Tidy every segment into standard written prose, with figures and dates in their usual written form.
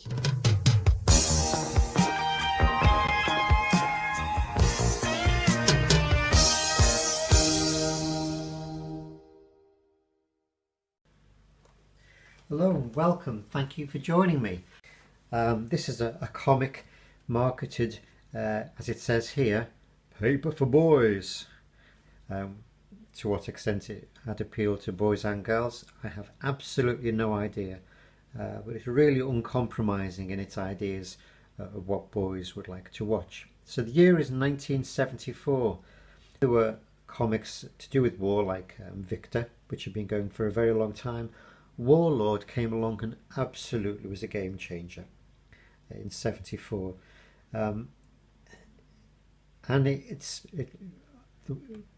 Hello and welcome. Thank you for joining me. This is a comic marketed, as it says here, paper for boys. To what extent it had appealed to boys and girls, I have absolutely no idea. But it's really uncompromising in its ideas of what boys would like to watch. So the year is 1974. There were comics to do with war like Victor, which had been going for a very long time. Warlord came along and absolutely was a game changer in 74.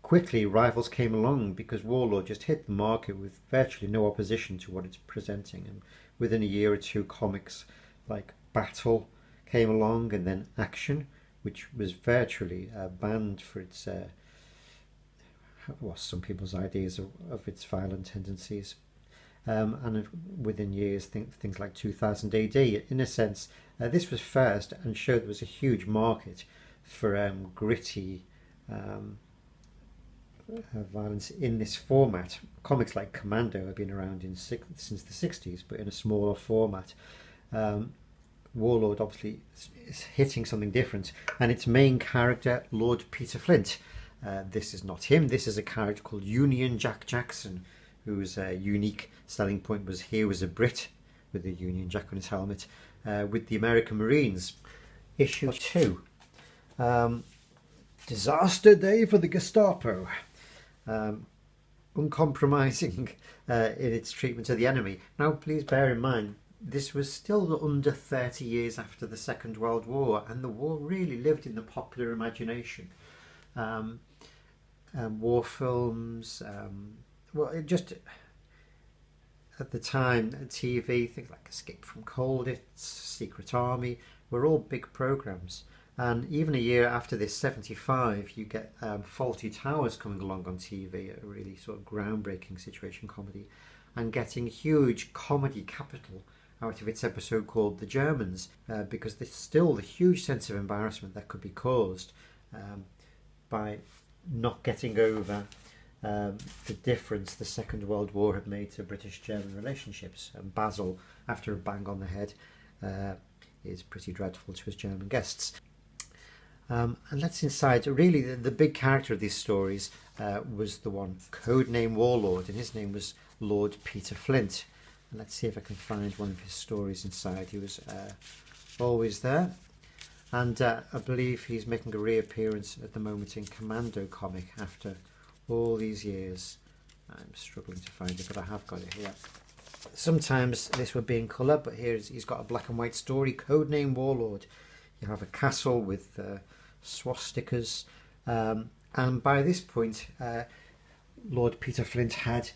Quickly rivals came along because Warlord just hit the market with virtually no opposition to what it's presenting, and within a year or two comics like Battle came along, and then Action, which was virtually banned for its some people's ideas of its violent tendencies. And within years, things like 2000 AD, in a sense, this was first and showed there was a huge market for gritty violence in this format. Comics like Commando have been around since the 60s, but in a smaller format. Warlord obviously is hitting something different, and its main character, Lord Peter Flint. This is not him. This is a character called Union Jack Jackson, whose unique selling point was he was a Brit with a Union Jack on his helmet with the American Marines. Issue 2. Disaster day for the Gestapo. Uncompromising in its treatment of the enemy. Now please bear in mind, this was still under 30 years after the Second World War, and the war really lived in the popular imagination. War films, it just, at the time, TV, things like Escape from Colditz, Secret Army, were all big programmes. And even a year after this, 75, you get Fawlty Towers coming along on TV, a really sort of groundbreaking situation comedy, and getting huge comedy capital out of its episode called The Germans, because there's still the huge sense of embarrassment that could be caused by not getting over the difference the Second World War had made to British-German relationships. And Basil, after a bang on the head, is pretty dreadful to his German guests. And let's inside. Really, the big character of these stories was the one, codename Warlord, and his name was Lord Peter Flint. And let's see if I can find one of his stories inside. He was always there. And I believe he's making a reappearance at the moment in Commando Comic after all these years. I'm struggling to find it, but I have got it here. Sometimes this would be in colour, but here he's got a black and white story, codename Warlord. You have a castle with swastikas, and by this point Lord Peter Flint had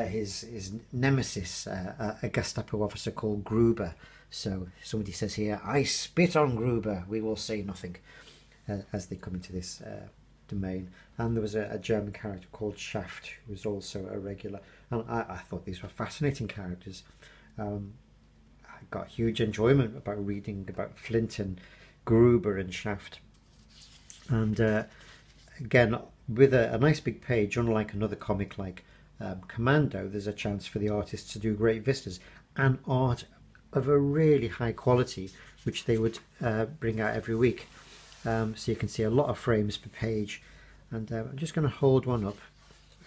his nemesis, a Gestapo officer called Gruber. So somebody says here, I spit on Gruber, we will say nothing, as they come into this domain. And there was a German character called Shaft, who was also a regular, and I thought these were fascinating characters. I got huge enjoyment about reading about Flint and Gruber and Shaft. And again, with a nice big page, unlike another comic like Commando, there's a chance for the artists to do great vistas and art of a really high quality, which they would bring out every week. So you can see a lot of frames per page, and I'm just going to hold one up.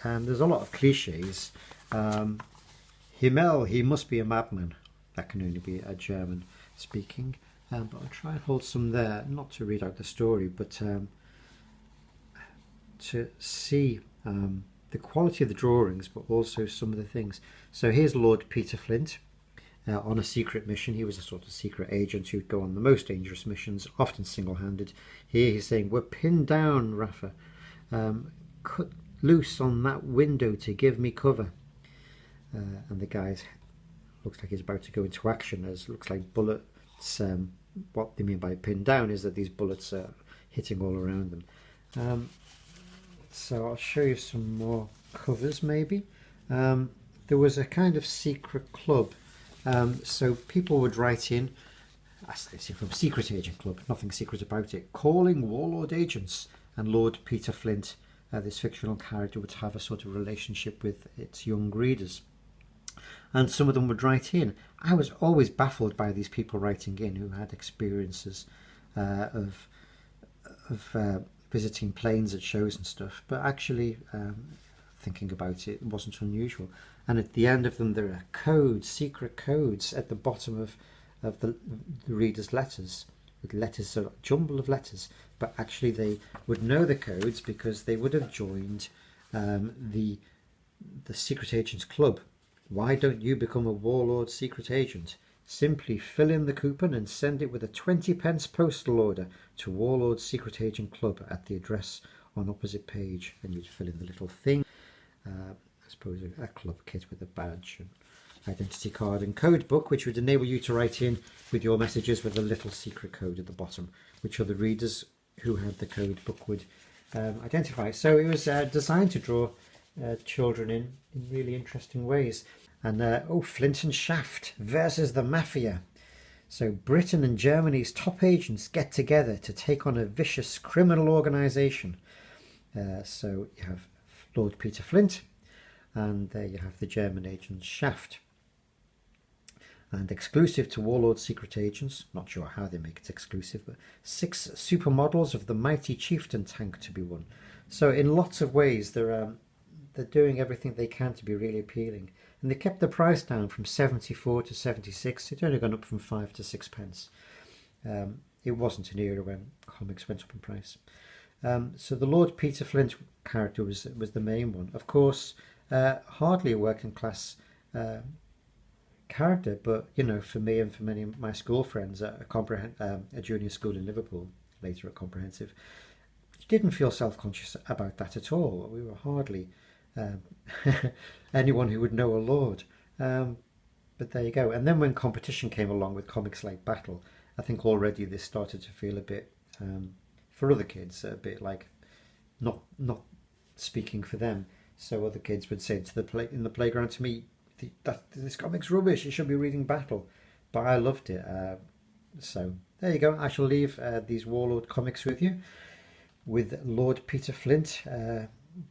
There's a lot of cliches. Himmel, he must be a madman. That can only be a German speaking, but I'll try and hold some there, not to read out the story, but to see the quality of the drawings, but also some of the things. So here's Lord Peter Flint on a secret mission. He was a sort of secret agent who'd go on the most dangerous missions, often single-handed. Here he's saying, we're pinned down, Rafa. Cut loose on that window to give me cover. And the guy's looks like he's about to go into action, as looks like bullets. What they mean by pinned down is that these bullets are hitting all around them. So I'll show you some more covers maybe. There was a kind of secret club. So people would write in as they say from Secret Agent Club, nothing secret about it, calling Warlord agents, and Lord Peter Flint, this fictional character, would have a sort of relationship with its young readers. And some of them would write in. I was always baffled by these people writing in who had experiences of visiting planes at shows and stuff, but actually thinking about it, it wasn't unusual. And at the end of them there are codes, secret codes at the bottom of the readers' letters, with letters, a jumble of letters, but actually they would know the codes because they would have joined the Secret Agents Club. Why don't you become a Warlord secret agent? Simply fill in the coupon and send it with a 20p postal order to Warlord Secret Agent Club at the address on opposite page, and you'd fill in the little thing. I suppose a club kit with a badge and identity card and code book, which would enable you to write in with your messages with a little secret code at the bottom, which other readers who had the code book would identify. So it was designed to draw children in really interesting ways. And Flint and Shaft versus the Mafia. So Britain and Germany's top agents get together to take on a vicious criminal organisation. So you have Lord Peter Flint, and there you have the German agent Shaft. And exclusive to Warlord secret agents, not sure how they make it exclusive, but 6 supermodels of the mighty chieftain tank to be won. So in lots of ways they're doing everything they can to be really appealing. And they kept the price down from 74 to 76. It's only gone up from 5 to 6p. It wasn't an era when comics went up in price. So the Lord Peter Flint character was the main one. Of course, hardly a working class character, but you know, for me and for many of my school friends at a junior school in Liverpool, later at Comprehensive, didn't feel self-conscious about that at all. We were hardly anyone who would know a lord. But there you go. And then when competition came along with comics like Battle, I think already this started to feel a bit, for other kids, a bit like not speaking for them. So other kids would say in the playground to me, this comic's rubbish, you should be reading Battle. But I loved it. So there you go. I shall leave these Warlord comics with you, with Lord Peter Flint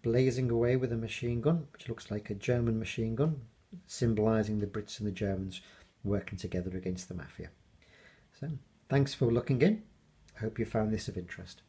blazing away with a machine gun, which looks like a German machine gun, symbolising the Brits and the Germans working together against the Mafia. So thanks for looking in. I hope you found this of interest.